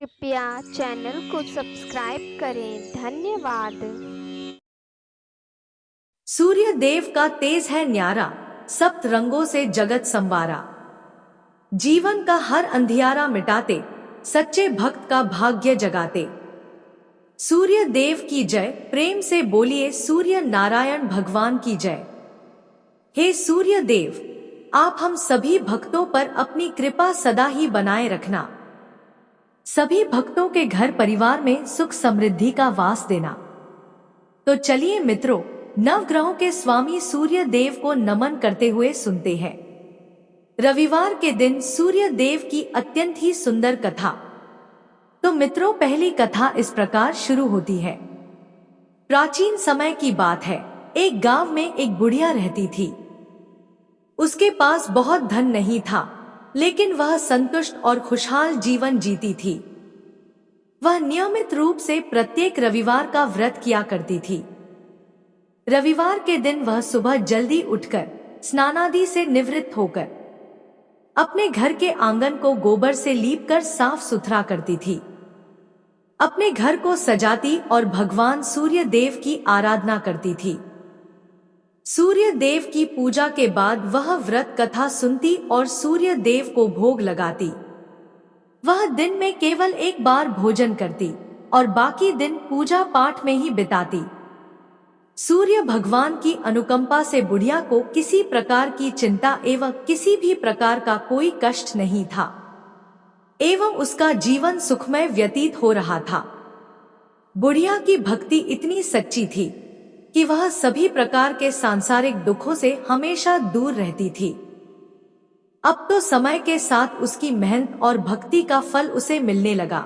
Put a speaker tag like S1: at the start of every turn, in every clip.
S1: कृपया चैनल को सब्सक्राइब करें। धन्यवाद।
S2: सूर्य देव का तेज है न्यारा, सप्त रंगों से जगत संवारा। जीवन का हर अंधियारा मिटाते, सच्चे भक्त का भाग्य जगाते। सूर्य देव की जय, प्रेम से बोलिए सूर्य नारायण भगवान की जय। हे सूर्य देव, आप हम सभी भक्तों पर अपनी कृपा सदा ही बनाए रखना। सभी भक्तों के घर परिवार में सुख समृद्धि का वास देना। तो चलिए मित्रों, नवग्रहों के स्वामी सूर्य देव को नमन करते हुए सुनते हैं रविवार के दिन सूर्य देव की अत्यंत ही सुंदर कथा। तो मित्रों, पहली कथा इस प्रकार शुरू होती है। प्राचीन समय की बात है। एक गांव में एक बुढ़िया रहती थी। उसके पास बहुत धन नहीं था, लेकिन वह संतुष्ट और खुशहाल जीवन जीती थी। वह नियमित रूप से प्रत्येक रविवार का व्रत किया करती थी। रविवार के दिन वह सुबह जल्दी उठकर स्नानादि से निवृत्त होकर अपने घर के आंगन को गोबर से लीपकर साफ सुथरा करती थी। अपने घर को सजाती और भगवान सूर्य देव की आराधना करती थी। सूर्य देव की पूजा के बाद वह व्रत कथा सुनती और सूर्य देव को भोग लगाती। वह दिन में केवल एक बार भोजन करती और बाकी दिन पूजा पाठ में ही बिताती। सूर्य भगवान की अनुकंपा से बुढ़िया को किसी प्रकार की चिंता एवं किसी भी प्रकार का कोई कष्ट नहीं था एवं उसका जीवन सुखमय व्यतीत हो रहा था। बुढ़िया की भक्ति इतनी सच्ची थी कि वह सभी प्रकार के सांसारिक दुखों से हमेशा दूर रहती थी। अब तो समय के साथ उसकी मेहनत और भक्ति का फल उसे मिलने लगा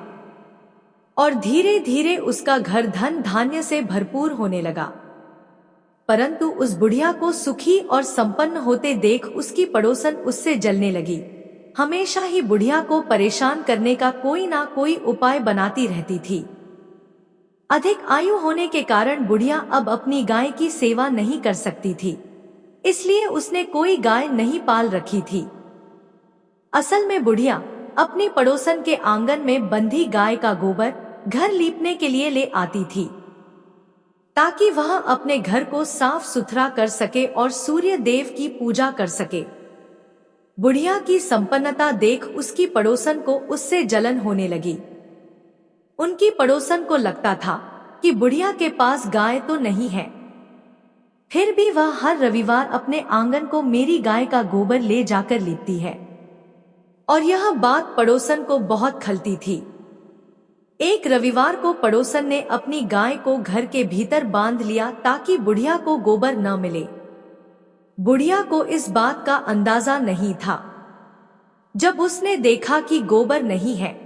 S2: और धीरे धीरे उसका घर धन धान्य से भरपूर होने लगा। परंतु उस बुढ़िया को सुखी और संपन्न होते देख उसकी पड़ोसन उससे जलने लगी। हमेशा ही बुढ़िया को परेशान करने का कोई ना कोई उपाय बनाती रहती थी। अधिक आयु होने के कारण बुढ़िया अब अपनी गाय की सेवा नहीं कर सकती थी, इसलिए उसने कोई गाय नहीं पाल रखी थी। असल में बुढ़िया अपनी पड़ोसन के आंगन में बंधी गाय का गोबर घर लीपने के लिए ले आती थी, ताकि वह अपने घर को साफ सुथरा कर सके और सूर्य देव की पूजा कर सके। बुढ़िया की संपन्नता देख उसकी पड़ोसन को उससे जलन होने लगी। उनकी पड़ोसन को लगता था कि बुढ़िया के पास गाय तो नहीं है, फिर भी वह हर रविवार अपने आंगन को मेरी गाय का गोबर ले जाकर लीपती है। और यह बात पड़ोसन को बहुत खलती थी। एक रविवार को पड़ोसन ने अपनी गाय को घर के भीतर बांध लिया ताकि बुढ़िया को गोबर न मिले। बुढ़िया को इस बात का अंदाजा नहीं था। जब उसने देखा कि गोबर नहीं है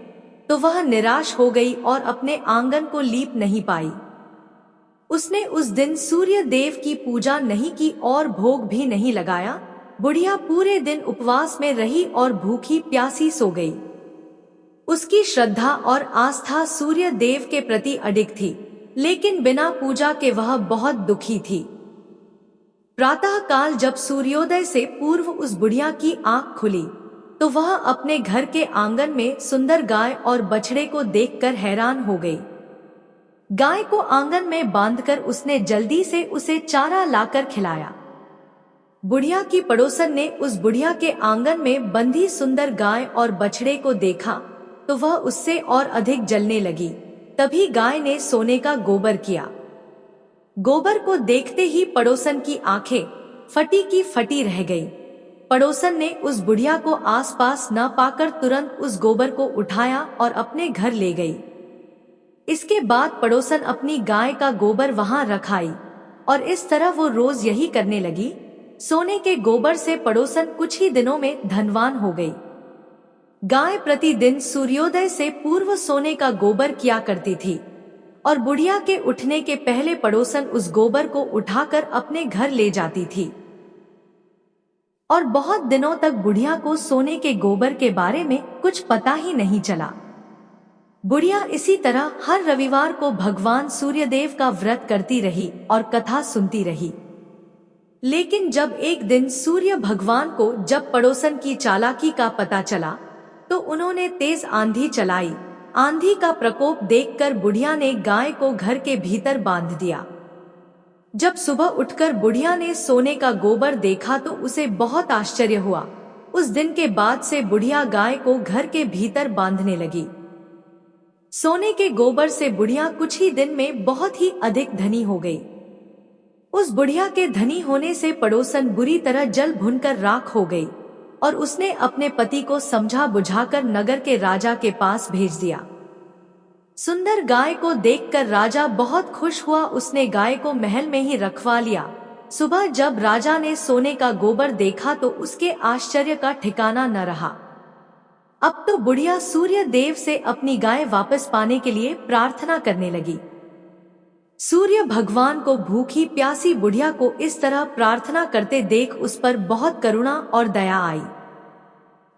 S2: तो वह निराश हो गई और अपने आंगन को लीप नहीं पाई। उसने उस दिन सूर्य देव की पूजा नहीं की और भोग भी नहीं लगाया। बुढ़िया पूरे दिन उपवास में रही और भूखी प्यासी सो गई। उसकी श्रद्धा और आस्था सूर्य देव के प्रति अडिग थी, लेकिन बिना पूजा के वह बहुत दुखी थी। प्रातः काल जब सूर्योदय से पूर्व उस बुढ़िया की आंख खुली तो वह अपने घर के आंगन में सुंदर गाय और बछड़े को देखकर हैरान हो गई। गाय को आंगन में बांधकर उसने जल्दी से उसे चारा लाकर खिलाया। बुढ़िया की पड़ोसन ने उस बुढ़िया के आंगन में बंधी सुंदर गाय और बछड़े को देखा तो वह उससे और अधिक जलने लगी। तभी गाय ने सोने का गोबर किया। गोबर को देखते ही पड़ोसन की आंखें फटी की फटी रह गई। पड़ोसन ने उस बुढ़िया को आसपास न पाकर तुरंत उस गोबर को उठाया और अपने घर ले गई। इसके बाद पड़ोसन अपनी गाय का गोबर वहां रख आई और इस तरह वो रोज यही करने लगी। सोने के गोबर से पड़ोसन कुछ ही दिनों में धनवान हो गई। गाय प्रतिदिन सूर्योदय से पूर्व सोने का गोबर किया करती थी और बुढ़िया के उठने के पहले पड़ोसन उस गोबर को उठाकर अपने घर ले जाती थी। और बहुत दिनों तक बुढ़िया को सोने के गोबर के बारे में कुछ पता ही नहीं चला। बुढ़िया इसी तरह हर रविवार को भगवान सूर्यदेव का व्रत करती रही और कथा सुनती रही। लेकिन जब एक दिन सूर्य भगवान को जब पड़ोसन की चालाकी का पता चला तो उन्होंने तेज आंधी चलाई आंधी का प्रकोप देखकर बुढ़िया ने गाय को घर के भीतर बांध दिया। जब सुबह उठकर बुढ़िया ने सोने का गोबर देखा तो उसे बहुत आश्चर्य हुआ। उस दिन के बाद से बुढ़िया गाय को घर के भीतर बांधने लगी। सोने के गोबर से बुढ़िया कुछ ही दिन में बहुत ही अधिक धनी हो गई। उस बुढ़िया के धनी होने से पड़ोसन बुरी तरह जल भुनकर राख हो गई और उसने अपने पति को समझा बुझाकर नगर के राजा के पास भेज दिया। सुंदर गाय को देखकर राजा बहुत खुश हुआ। उसने गाय को महल में ही रखवा लिया। सुबह जब राजा ने सोने का गोबर देखा तो उसके आश्चर्य का ठिकाना न रहा। अब तो बुढ़िया सूर्य देव से अपनी गाय वापस पाने के लिए प्रार्थना करने लगी। सूर्य भगवान को भूखी प्यासी बुढ़िया को इस तरह प्रार्थना करते देख उस पर बहुत करुणा और दया आई।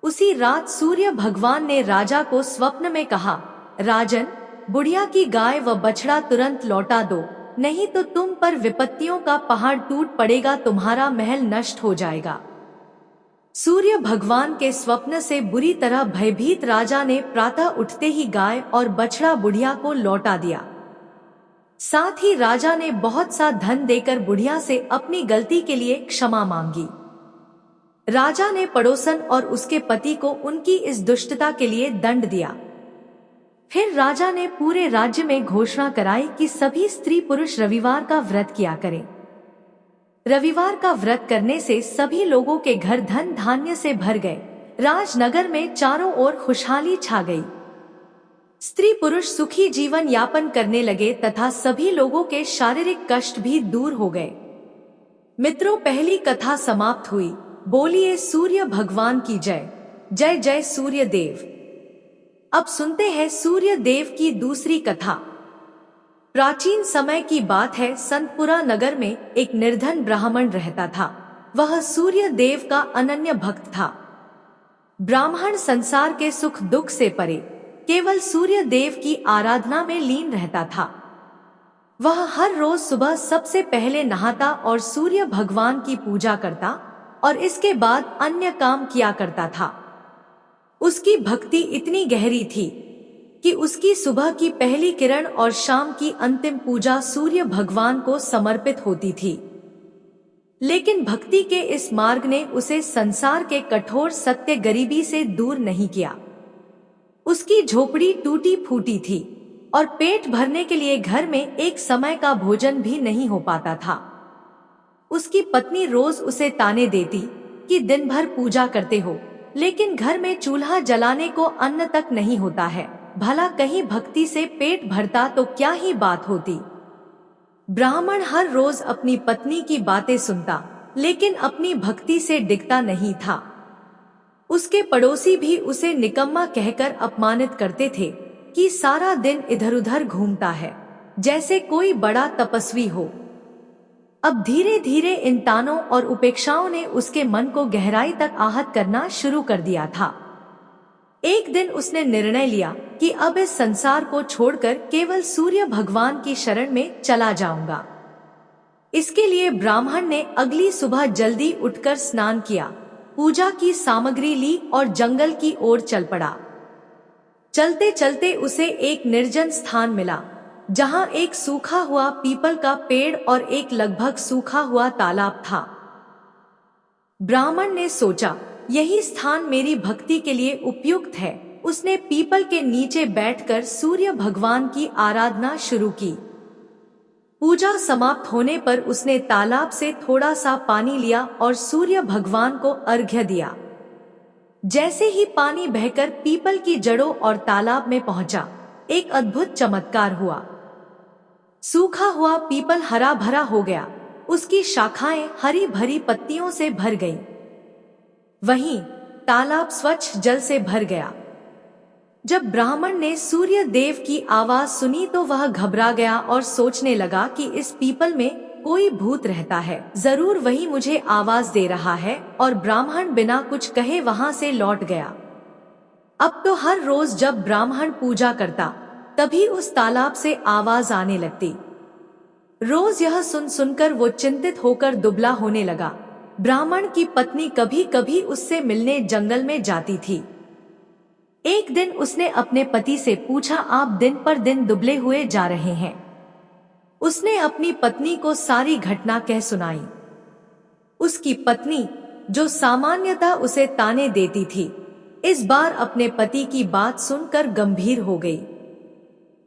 S2: उसी रात सूर्य भगवान ने राजा को स्वप्न में कहा, राजन, बुढ़िया की गाय व बछड़ा तुरंत लौटा दो, नहीं तो तुम पर विपत्तियों का पहाड़ टूट पड़ेगा, तुम्हारा महल नष्ट हो जाएगा। सूर्य भगवान के स्वप्न से बुरी तरह भयभीत राजा ने प्रातः उठते ही गाय और बछड़ा बुढ़िया को लौटा दिया। साथ ही राजा ने बहुत सा धन देकर बुढ़िया से अपनी गलती के लिए क्षमा मांगी। राजा ने पड़ोसन और उसके पति को उनकी इस दुष्टता के लिए दंड दिया। फिर राजा ने पूरे राज्य में घोषणा कराई कि सभी स्त्री पुरुष रविवार का व्रत किया करें। रविवार का व्रत करने से सभी लोगों के घर धन धान्य से भर गए। राजनगर में चारों ओर खुशहाली छा गई। स्त्री पुरुष सुखी जीवन यापन करने लगे तथा सभी लोगों के शारीरिक कष्ट भी दूर हो गए। मित्रों, पहली कथा समाप्त हुई। बोलिए सूर्य भगवान की जय। जय जय सूर्य देव। अब सुनते हैं सूर्य देव की दूसरी कथा। प्राचीन समय की बात है। संतपुरा नगर में एक निर्धन ब्राह्मण रहता था। वह सूर्य देव का अनन्य भक्त था। ब्राह्मण संसार के सुख दुख से परे केवल सूर्य देव की आराधना में लीन रहता था। वह हर रोज सुबह सबसे पहले नहाता और सूर्य भगवान की पूजा करता और इसके बाद अन्य काम किया करता था। उसकी भक्ति इतनी गहरी थी कि उसकी सुबह की पहली किरण और शाम की अंतिम पूजा सूर्य भगवान को समर्पित होती थी। लेकिन भक्ति के इस मार्ग ने उसे संसार के कठोर सत्य गरीबी से दूर नहीं किया। उसकी झोपड़ी टूटी फूटी थी और पेट भरने के लिए घर में एक समय का भोजन भी नहीं हो पाता था। उसकी पत्नी रोज उसे ताने देती कि दिन भर पूजा करते हो, लेकिन घर में चूल्हा जलाने को अन्न तक नहीं होता है। भला कहीं भक्ति से पेट भरता तो क्या ही बात होती। ब्राह्मण हर रोज अपनी पत्नी की बातें सुनता, लेकिन अपनी भक्ति से डिगता नहीं था। उसके पड़ोसी भी उसे निकम्मा कहकर अपमानित करते थे कि सारा दिन इधर उधर घूमता है, जैसे कोई बड़ा तपस्वी हो। अब धीरे धीरे इन तानों और उपेक्षाओं ने उसके मन को गहराई तक आहत करना शुरू कर दिया था। एक दिन उसने निर्णय लिया कि अब इस संसार को छोड़कर केवल सूर्य भगवान की शरण में चला जाऊंगा। इसके लिए ब्राह्मण ने अगली सुबह जल्दी उठकर स्नान किया, पूजा की सामग्री ली और जंगल की ओर चल पड़ा। चलते चलते उसे एक निर्जन स्थान मिला, जहां एक सूखा हुआ पीपल का पेड़ और एक लगभग सूखा हुआ तालाब था। ब्राह्मण ने सोचा, यही स्थान मेरी भक्ति के लिए उपयुक्त है। उसने पीपल के नीचे बैठकर सूर्य भगवान की आराधना शुरू की। पूजा समाप्त होने पर उसने तालाब से थोड़ा सा पानी लिया और सूर्य भगवान को अर्घ्य दिया। जैसे ही पानी बहकर पीपल की जड़ों और तालाब में पहुंचा, एक अद्भुत चमत्कार हुआ। सूखा हुआ पीपल हरा भरा हो गया, उसकी शाखाएं हरी भरी पत्तियों से भर गईं। वहीं तालाब स्वच्छ जल से भर गया। जब ब्राह्मण ने सूर्य देव की आवाज सुनी तो वह घबरा गया और सोचने लगा कि इस पीपल में कोई भूत रहता है, जरूर वही मुझे आवाज दे रहा है। और ब्राह्मण बिना कुछ कहे वहां से लौट गया। अब तो हर रोज जब ब्राह्मण पूजा करता, तभी उस तालाब से आवाज आने लगती। रोज यह सुन सुनकर वो चिंतित होकर दुबला होने लगा। ब्राह्मण की पत्नी कभी कभी उससे मिलने जंगल में जाती थी। एक दिन उसने अपने पति से पूछा, आप दिन पर दिन दुबले हुए जा रहे हैं। उसने अपनी पत्नी को सारी घटना कह सुनाई। उसकी पत्नी, जो सामान्यतः उसे ताने देती थी, इस बार अपने पति की बात सुनकर गंभीर हो गई।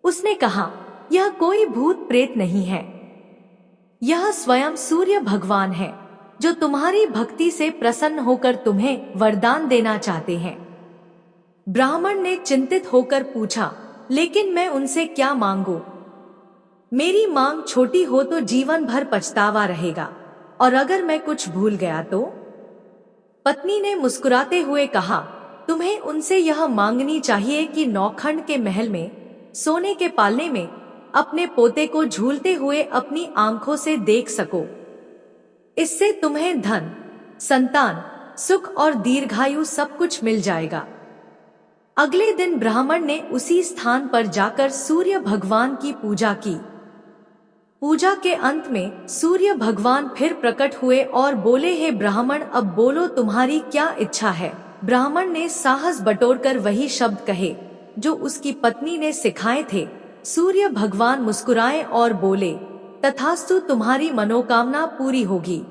S2: उसने कहा, यह कोई भूत प्रेत नहीं है, यह स्वयं सूर्य भगवान है, जो तुम्हारी भक्ति से प्रसन्न होकर तुम्हें वरदान देना चाहते हैं। ब्राह्मण ने चिंतित होकर पूछा, लेकिन मैं उनसे क्या मांगू? मेरी मांग छोटी हो तो जीवन भर पछतावा रहेगा, और अगर मैं कुछ भूल गया तो? पत्नी ने मुस्कुराते हुए कहा, तुम्हें उनसे यह मांगनी चाहिए कि नौखंड के महल में सोने के पालने में अपने पोते को झूलते हुए अपनी आंखों से देख सको। इससे तुम्हें धन, संतान, सुख और दीर्घायु सब कुछ मिल जाएगा। अगले दिन ब्राह्मण ने उसी स्थान पर जाकर सूर्य भगवान की पूजा की। पूजा के अंत में सूर्य भगवान फिर प्रकट हुए और बोले, हे ब्राह्मण, अब बोलो तुम्हारी क्या इच्छा है? ब्राह्मण ने साहस बटोरकर वही शब्द कहे जो उसकी पत्नी ने सिखाए थे। सूर्य भगवान मुस्कुराए और बोले, तथास्तु, तुम्हारी मनोकामना पूरी होगी।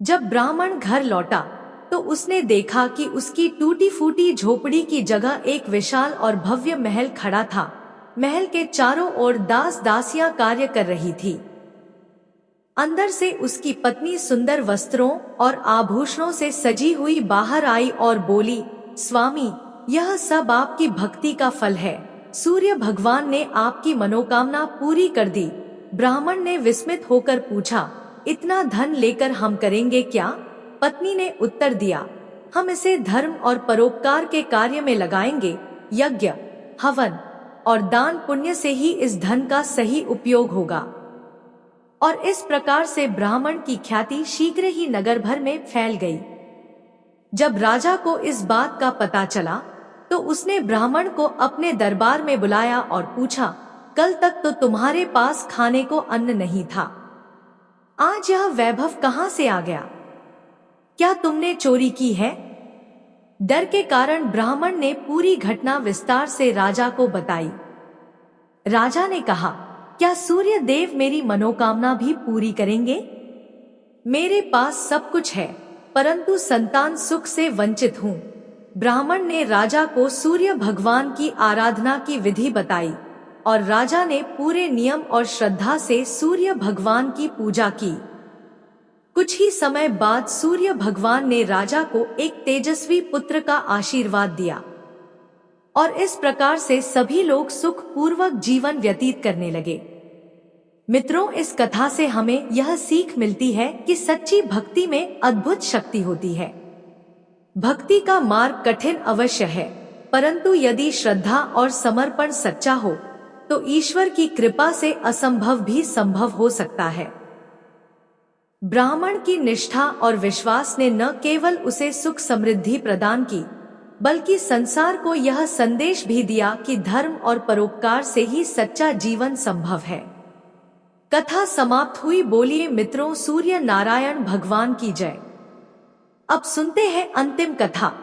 S2: जब ब्राह्मण घर लौटा तो उसने देखा कि उसकी टूटी फूटी झोपड़ी की जगह एक विशाल और भव्य महल खड़ा था। महल के चारों ओर दास दासियां कार्य कर रही थी। अंदर से उसकी पत्नी सुंदर वस्त्रों और आभूषणों से सजी हुई बाहर आई और बोली, स्वामी, यह सब आपकी भक्ति का फल है। सूर्य भगवान ने आपकी मनोकामना पूरी कर दी। ब्राह्मण ने विस्मित होकर पूछा, इतना धन लेकर हम करेंगे क्या? पत्नी ने उत्तर दिया, हम इसे धर्म और परोपकार के कार्य में लगाएंगे। यज्ञ, हवन और दान पुण्य से ही इस धन का सही उपयोग होगा। और इस प्रकार से ब्राह्मण की ख्याति शीघ्र ही नगर भर में फैल गई। जब राजा को इस बात का पता चला तो उसने ब्राह्मण को अपने दरबार में बुलाया और पूछा, कल तक तो तुम्हारे पास खाने को अन्न नहीं था, आज यह वैभव कहां से आ गया? क्या तुमने चोरी की है? डर के कारण ब्राह्मण ने पूरी घटना विस्तार से राजा को बताई। राजा ने कहा, क्या सूर्य देव मेरी मनोकामना भी पूरी करेंगे? मेरे पास सब कुछ है, परंतु संतान सुख से वंचित हूँ। ब्राह्मण ने राजा को सूर्य भगवान की आराधना की विधि बताई और राजा ने पूरे नियम और श्रद्धा से सूर्य भगवान की पूजा की। कुछ ही समय बाद सूर्य भगवान ने राजा को एक तेजस्वी पुत्र का आशीर्वाद दिया और इस प्रकार से सभी लोग सुख पूर्वक जीवन व्यतीत करने लगे। मित्रों, इस कथा से हमें यह सीख मिलती है कि सच्ची भक्ति में अद्भुत शक्ति होती है। भक्ति का मार्ग कठिन अवश्य है, परंतु यदि श्रद्धा और समर्पण सच्चा हो तो ईश्वर की कृपा से असंभव भी संभव हो सकता है। ब्राह्मण की निष्ठा और विश्वास ने न केवल उसे सुख समृद्धि प्रदान की, बल्कि संसार को यह संदेश भी दिया कि धर्म और परोपकार से ही सच्चा जीवन संभव है। कथा समाप्त हुई। बोलिए मित्रों, सूर्य नारायण भगवान की जय। अब सुनते हैं अंतिम कथा।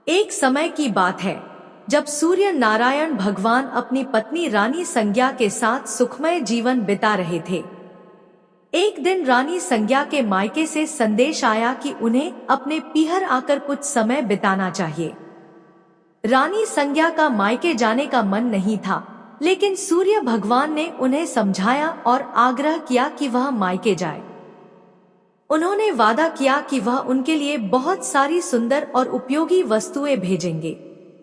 S2: एक समय की बात है जब सूर्य नारायण भगवान अपनी पत्नी रानी संज्ञा के साथ सुखमय जीवन बिता रहे थे। एक दिन रानी संज्ञा के मायके से संदेश आया कि उन्हें अपने पीहर आकर कुछ समय बिताना चाहिए। रानी संज्ञा का मायके जाने का मन नहीं था, लेकिन सूर्य भगवान ने उन्हें समझाया और आग्रह किया कि वह मायके जाए। उन्होंने वादा किया कि वह उनके लिए बहुत सारी सुंदर और उपयोगी वस्तुएं भेजेंगे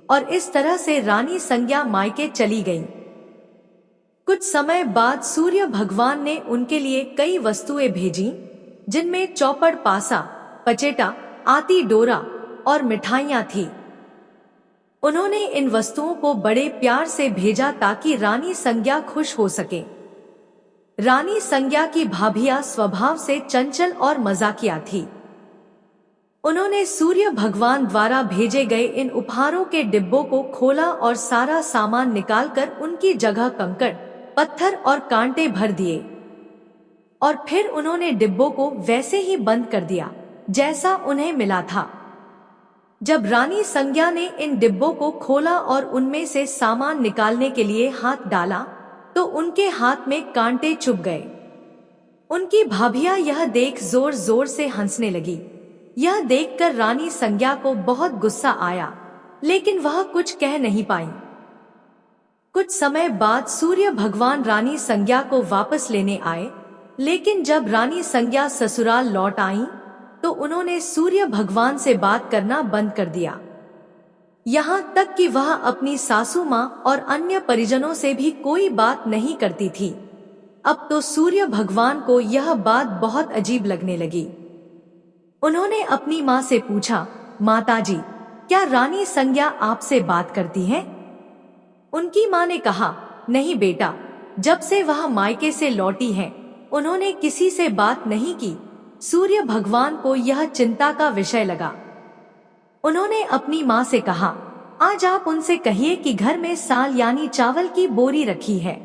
S2: और इस तरह से रानी संज्ञा मायके चली गईं। कुछ समय बाद सूर्य भगवान ने उनके लिए कई वस्तुएं भेजीं, जिनमें चौपड़, पासा, पचेटा, आती डोरा और मिठाइयां थीं। उन्होंने इन वस्तुओं को बड़े प्यार से भेजा ताकि रानी संज्ञा खुश हो सके। रानी संज्ञा की भाभियां स्वभाव से चंचल और मजाकिया थी। उन्होंने सूर्य भगवान द्वारा भेजे गए इन उपहारों के डिब्बों को खोला और सारा सामान निकालकर उनकी जगह कंकड़, पत्थर और कांटे भर दिए और फिर उन्होंने डिब्बों को वैसे ही बंद कर दिया जैसा उन्हें मिला था। जब रानी संज्ञा ने इन डिब्बों को खोला और उनमें से सामान निकालने के लिए हाथ डाला तो उनके हाथ में कांटे चुभ गए। उनकी भाभियां यह देख जोर जोर से हंसने लगी। यह देखकर रानी संज्ञा को बहुत गुस्सा आया, लेकिन वह कुछ कह नहीं पाई। कुछ समय बाद सूर्य भगवान रानी संज्ञा को वापस लेने आए, लेकिन जब रानी संज्ञा ससुराल लौट आईं, तो उन्होंने सूर्य भगवान से बात करना बंद कर दिया। यहाँ तक कि वह अपनी सासू माँ और अन्य परिजनों से भी कोई बात नहीं करती थी। अब तो सूर्य भगवान को यह बात बहुत अजीब लगने लगी। उन्होंने अपनी माँ से पूछा, माताजी, क्या रानी संज्ञा आपसे बात करती है? उनकी माँ ने कहा, नहीं बेटा, जब से वह मायके से लौटी है उन्होंने किसी से बात नहीं की। सूर्य भगवान को यह चिंता का विषय लगा। उन्होंने अपनी माँ से कहा, आज आप उनसे कहिए कि घर में साल यानी चावल की बोरी रखी है,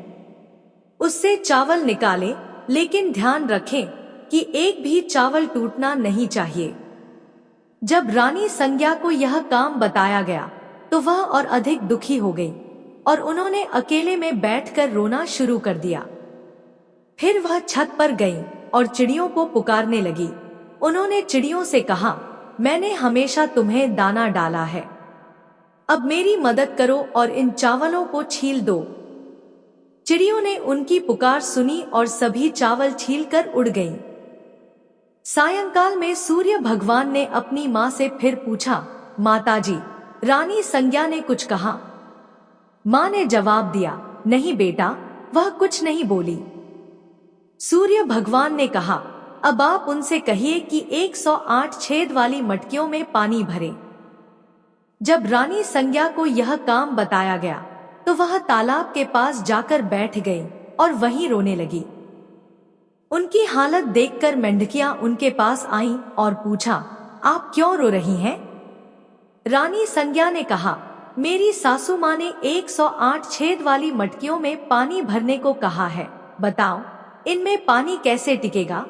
S2: उससे चावल निकाले, लेकिन ध्यान रखें कि एक भी चावल टूटना नहीं चाहिए। जब रानी संज्ञा को यह काम बताया गया तो वह और अधिक दुखी हो गई और उन्होंने अकेले में बैठकर रोना शुरू कर दिया। फिर वह छत पर गई और चिड़ियों को पुकारने लगी। उन्होंने चिड़ियों से कहा, मैंने हमेशा तुम्हें दाना डाला है, अब मेरी मदद करो और इन चावलों को छील दो। चिड़ियों ने उनकी पुकार सुनी और सभी चावल छीलकर उड़ गईं। सायंकाल में सूर्य भगवान ने अपनी माँ से फिर पूछा, माताजी, रानी संज्ञा ने कुछ कहा? माँ ने जवाब दिया, नहीं बेटा, वह कुछ नहीं बोली। सूर्य भगवान ने कहा, अब आप उनसे कहिए कि 108 छेद वाली मटकियों में पानी भरें। जब रानी संज्ञा को यह काम बताया गया तो वह तालाब के पास जाकर बैठ गई और वहीं रोने लगी। उनकी हालत देखकर मेंढकियां उनके पास आईं और पूछा, आप क्यों रो रही हैं? रानी संज्ञा ने कहा, मेरी सासू माँ ने 108 छेद वाली मटकियों में पानी भरने को कहा है, बताओ इनमें पानी कैसे टिकेगा?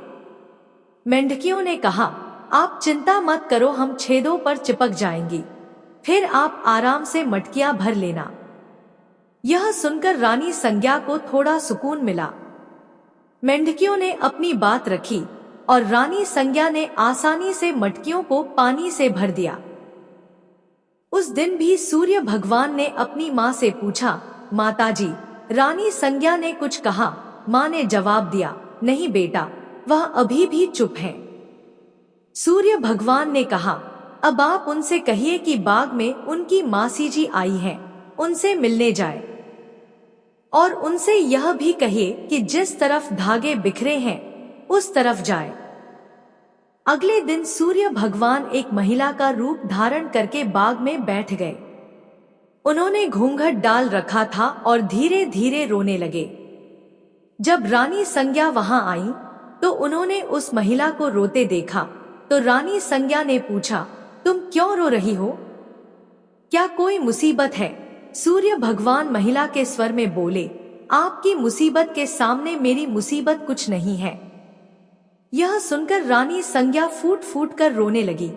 S2: मेंढकियों ने कहा, आप चिंता मत करो, हम छेदों पर चिपक जाएंगी, फिर आप आराम से मटकियां भर लेना। यह सुनकर रानी संज्ञा को थोड़ा सुकून मिला। मेंढकियों ने अपनी बात रखी और रानी संज्ञा ने आसानी से मटकियों को पानी से भर दिया। उस दिन भी सूर्य भगवान ने अपनी माँ से पूछा, माताजी, रानी संज्ञा ने कुछ कहा? माँ ने जवाब दिया, नहीं बेटा, वह अभी भी चुप है। सूर्य भगवान ने कहा, अब आप उनसे कहिए कि बाग में उनकी मासी जी आई हैं, उनसे मिलने जाए और उनसे यह भी कहिए कि जिस तरफ धागे बिखरे हैं उस तरफ जाए। अगले दिन सूर्य भगवान एक महिला का रूप धारण करके बाग में बैठ गए। उन्होंने घूंघट डाल रखा था और धीरे धीरे रोने लगे। जब रानी संज्ञा वहां आई तो उन्होंने उस महिला को रोते देखा तो रानी संज्ञा ने पूछा, तुम क्यों रो रही हो? क्या कोई मुसीबत है? सूर्य भगवान महिला के स्वर में बोले, आपकी मुसीबत के सामने मेरी मुसीबत कुछ नहीं है। यह सुनकर रानी संज्ञा फूट फूट कर रोने लगी।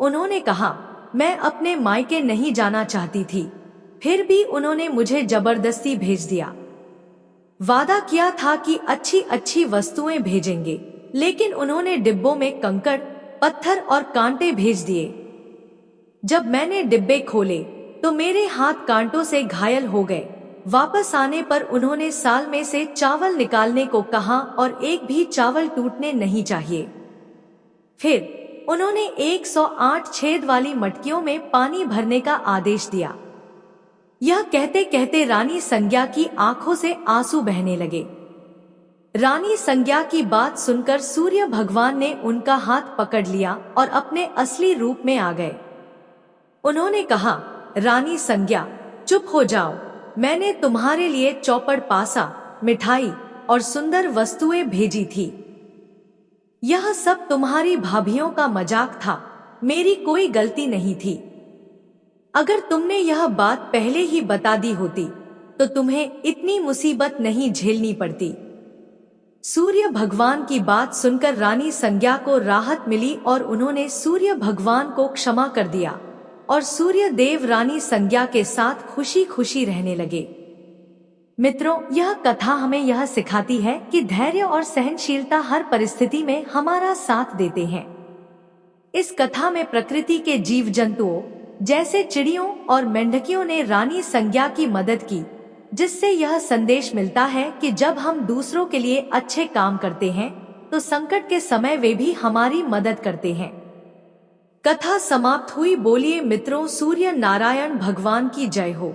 S2: उन्होंने कहा, मैं अपने मायके नहीं जाना चाहती थी, फिर भी उन्होंने मुझे जबरदस्ती भेज दिया। वादा किया था कि अच्छी अच्छी वस्तुएं भेजेंगे, लेकिन उन्होंने डिब्बों में कंकड़, पत्थर और कांटे भेज दिए। जब मैंने डिब्बे खोले तो मेरे हाथ कांटों से घायल हो गए। वापस आने पर उन्होंने साल में से चावल निकालने को कहा और एक भी चावल टूटने नहीं चाहिए। फिर उन्होंने 108 छेद वाली मटकियों में पानी भरने का आदेश दिया। यह कहते कहते रानी संज्ञा की आंखों से आंसू बहने लगे। रानी संज्ञा की बात सुनकर सूर्य भगवान ने उनका हाथ पकड़ लिया और अपने असली रूप में आ गए। उन्होंने कहा, रानी संज्ञा, चुप हो जाओ, मैंने तुम्हारे लिए चौपड़ पासा, मिठाई और सुंदर वस्तुएं भेजी थी। यह सब तुम्हारी भाभियों का मजाक था, मेरी कोई गलती नहीं थी। अगर तुमने यह बात पहले ही बता दी होती तो तुम्हें इतनी मुसीबत नहीं झेलनी पड़ती। सूर्य भगवान की बात सुनकर रानी संज्ञा को राहत मिली और उन्होंने सूर्य भगवान को क्षमा कर दिया और सूर्य देव रानी संज्ञा के साथ खुशी खुशी रहने लगे। मित्रों, यह कथा हमें यह सिखाती है कि धैर्य और सहनशीलता हर परिस्थिति में हमारा साथ देते हैं। इस कथा में प्रकृति के जीव जंतुओं जैसे चिड़ियों और मेंढकियों ने रानी संज्ञा की मदद की, जिससे यह संदेश मिलता है कि जब हम दूसरों के लिए अच्छे काम करते हैं तो संकट के समय वे भी हमारी मदद करते हैं। कथा समाप्त हुई। बोलिए मित्रों, सूर्य नारायण भगवान की जय हो।